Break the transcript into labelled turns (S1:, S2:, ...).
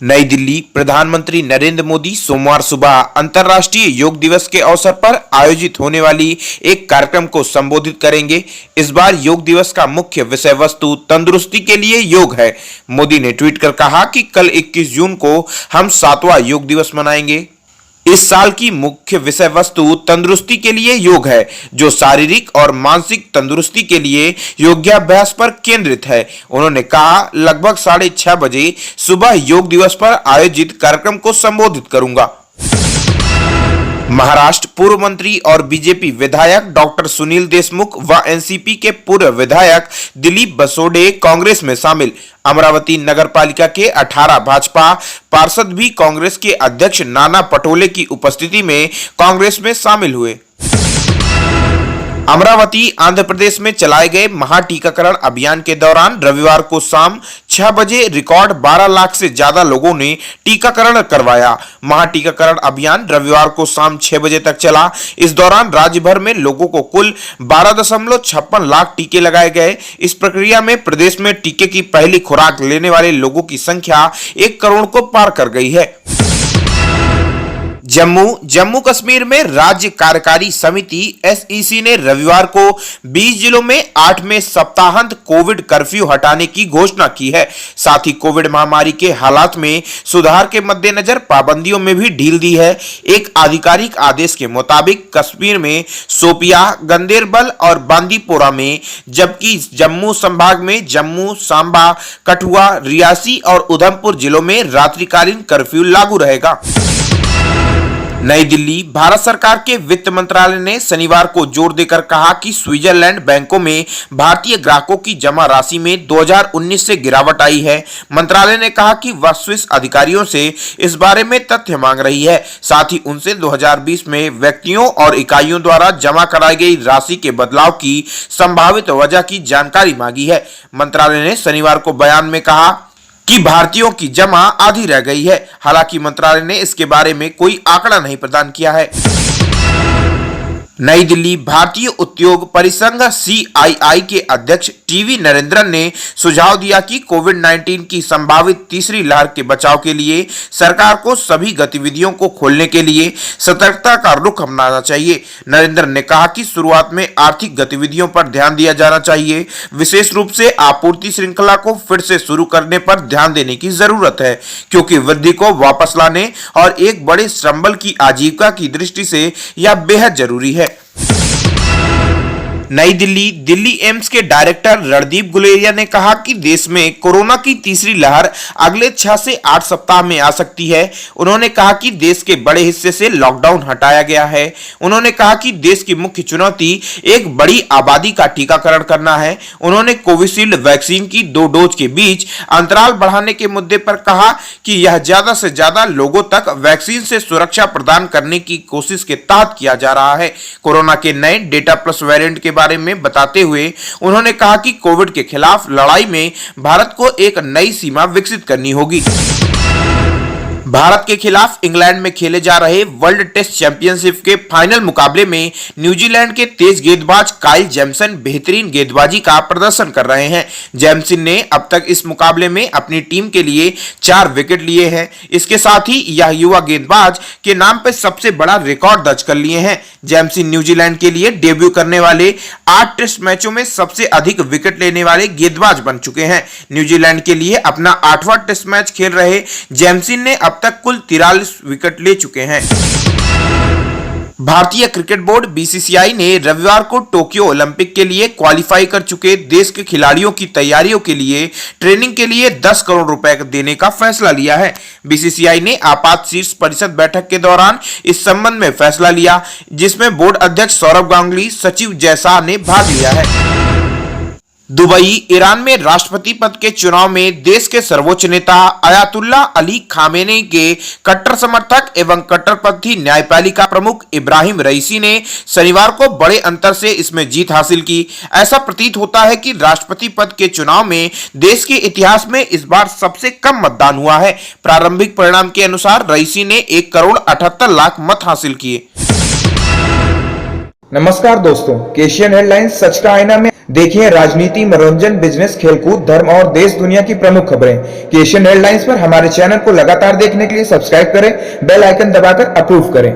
S1: नई दिल्ली। प्रधानमंत्री नरेंद्र मोदी सोमवार सुबह अंतर्राष्ट्रीय योग दिवस के अवसर पर आयोजित होने वाली एक कार्यक्रम को संबोधित करेंगे। इस बार योग दिवस का मुख्य विषय वस्तु तंदुरुस्ती के लिए योग है। मोदी ने ट्वीट कर कहा कि कल 21 जून को हम 7वां योग दिवस मनाएंगे। इस साल की मुख्य विषय वस्तु तंदुरुस्ती के लिए योग है, जो शारीरिक और मानसिक तंदुरुस्ती के लिए योगाभ्यास पर केंद्रित है। उन्होंने कहा, लगभग 6:30 बजे सुबह योग दिवस पर आयोजित कार्यक्रम को संबोधित करूंगा। महाराष्ट्र पूर्व मंत्री और बीजेपी विधायक डॉक्टर सुनील देशमुख व एनसीपी के पूर्व विधायक दिलीप बसोडे कांग्रेस में शामिल। अमरावती नगरपालिका के 18 भाजपा पार्षद भी कांग्रेस के अध्यक्ष नाना पटोले की उपस्थिति में कांग्रेस में शामिल हुए। अमरावती आंध्र प्रदेश में चलाए गए महाटीकाकरण अभियान के दौरान रविवार को शाम 6 बजे रिकॉर्ड 12 लाख से ज्यादा लोगों ने टीकाकरण करवाया। महाटीकाकरण अभियान रविवार को शाम 6 बजे तक चला। इस दौरान राज्य भर में लोगों को कुल 12.56 लाख टीके लगाए गए। इस प्रक्रिया में प्रदेश में टीके की पहली खुराक लेने वाले लोगों की संख्या 1 करोड़ को पार कर गई है। जम्मू कश्मीर में राज्य कार्यकारी समिति एसईसी ने रविवार को 20 जिलों में 8 में सप्ताहांत कोविड कर्फ्यू हटाने की घोषणा की है। साथ ही कोविड महामारी के हालात में सुधार के मद्देनजर पाबंदियों में भी ढील दी है। एक आधिकारिक आदेश के मुताबिक कश्मीर में शोपिया, गंदेरबल और बांदीपोरा में, जबकि जम्मू संभाग में जम्मू, सांबा, कठुआ, रियासी और उधमपुर जिलों में रात्रिकालीन कर्फ्यू लागू रहेगा। नई दिल्ली। भारत सरकार के वित्त मंत्रालय ने शनिवार को जोर देकर कहा कि स्विट्जरलैंड बैंकों में भारतीय ग्राहकों की जमा राशि में 2019 से गिरावट आई है। मंत्रालय ने कहा कि वह स्विस अधिकारियों से इस बारे में तथ्य मांग रही है। साथ ही उनसे 2020 में व्यक्तियों और इकाइयों द्वारा जमा कराई गई राशि के बदलाव की संभावित वजह की जानकारी मांगी है। मंत्रालय ने शनिवार को बयान में कहा कि भारतीयों की जमा आधी रह गई है। हालांकि मंत्रालय ने इसके बारे में कोई आंकड़ा नहीं प्रदान किया है। नई दिल्ली। भारतीय उद्योग परिसंघ सीआईआई के अध्यक्ष टीवी नरेंद्रन ने सुझाव दिया कि कोविड-19 की संभावित तीसरी लहर के बचाव के लिए सरकार को सभी गतिविधियों को खोलने के लिए सतर्कता का रुख अपनाना चाहिए। नरेंद्रन ने कहा कि शुरुआत में आर्थिक गतिविधियों पर ध्यान दिया जाना चाहिए। विशेष रूप से आपूर्ति श्रृंखला को फिर से शुरू करने पर ध्यान देने की जरूरत है, क्योंकि वृद्धि को वापस लाने और एक बड़े श्रमबल की आजीविका की दृष्टि से यह बेहद जरूरी है। नई दिल्ली। दिल्ली एम्स के डायरेक्टर रणदीप गुलेरिया ने कहा कि देश में कोरोना की तीसरी लहर अगले 6 से 8 सप्ताह में आ सकती है। उन्होंने कहा कि देश के बड़े हिस्से से लॉकडाउन हटाया गया है। उन्होंने कहा कि देश की मुख्य चुनौती एक बड़ी आबादी का टीकाकरण करना है। उन्होंने कोविशील्ड वैक्सीन की 2 डोज के बीच अंतराल बढ़ाने के मुद्दे पर कहा कि यह ज्यादा से ज्यादा लोगों तक वैक्सीन से सुरक्षा प्रदान करने की कोशिश के तहत किया जा रहा है। कोरोना के नए डेटा प्लस वेरिएंट के बारे में बताते हुए उन्होंने कहा कि कोविड के खिलाफ लड़ाई में भारत को एक नई सीमा विकसित करनी होगी। भारत के खिलाफ इंग्लैंड में खेले जा रहे वर्ल्ड टेस्ट चैंपियनशिप के फाइनल मुकाबले में न्यूजीलैंड के तेज गेंदबाज काइल जेमसन बेहतरीन गेंदबाजी का प्रदर्शन कर रहे हैं। जेमसन ने अब तक इस मुकाबले में अपनी टीम के लिए 4 विकेट लिए हैं। इसके साथ ही यह युवा गेंदबाज के नाम पर सबसे बड़ा रिकॉर्ड दर्ज कर लिए हैं। जेमसन न्यूजीलैंड के लिए डेब्यू करने वाले 8 टेस्ट मैचों में सबसे अधिक विकेट लेने वाले गेंदबाज बन चुके हैं। न्यूजीलैंड के लिए अपना 8वां टेस्ट मैच खेल रहे जेमसन ने अब तक कुल 43 विकेट ले चुके हैं। भारतीय क्रिकेट बोर्ड बीसीसीआई ने रविवार को टोक्यो ओलंपिक के लिए क्वालिफाई कर चुके देश के खिलाड़ियों की तैयारियों के लिए ट्रेनिंग के लिए 10 करोड़ रुपए देने का फैसला लिया है। बीसीसीआई ने आपात शीर्ष परिषद बैठक के दौरान इस संबंध में फैसला लिया, जिसमें बोर्ड अध्यक्ष सौरभ गांगुली, सचिव जय शाह ने भाग लिया है। दुबई। ईरान में राष्ट्रपति पद के चुनाव में देश के सर्वोच्च नेता अयातुल्ला अली खामेनी के कट्टर समर्थक एवं कट्टरपंथी न्यायपालिका प्रमुख इब्राहिम रईसी ने शनिवार को बड़े अंतर से इसमें जीत हासिल की। ऐसा प्रतीत होता है कि राष्ट्रपति पद के चुनाव में देश के इतिहास में इस बार सबसे कम मतदान हुआ है। प्रारंभिक परिणाम के अनुसार रईसी ने 1 करोड़ 78 लाख मत हासिल किए।
S2: नमस्कार दोस्तों, केशियन हेडलाइंस सच का आईना में देखिए राजनीति, मनोरंजन, बिजनेस, खेलकूद, धर्म और देश दुनिया की प्रमुख खबरें कि एशियन हेडलाइंस पर हमारे चैनल को लगातार देखने के लिए सब्सक्राइब करें, बेल आइकन दबाकर अप्रूव करें।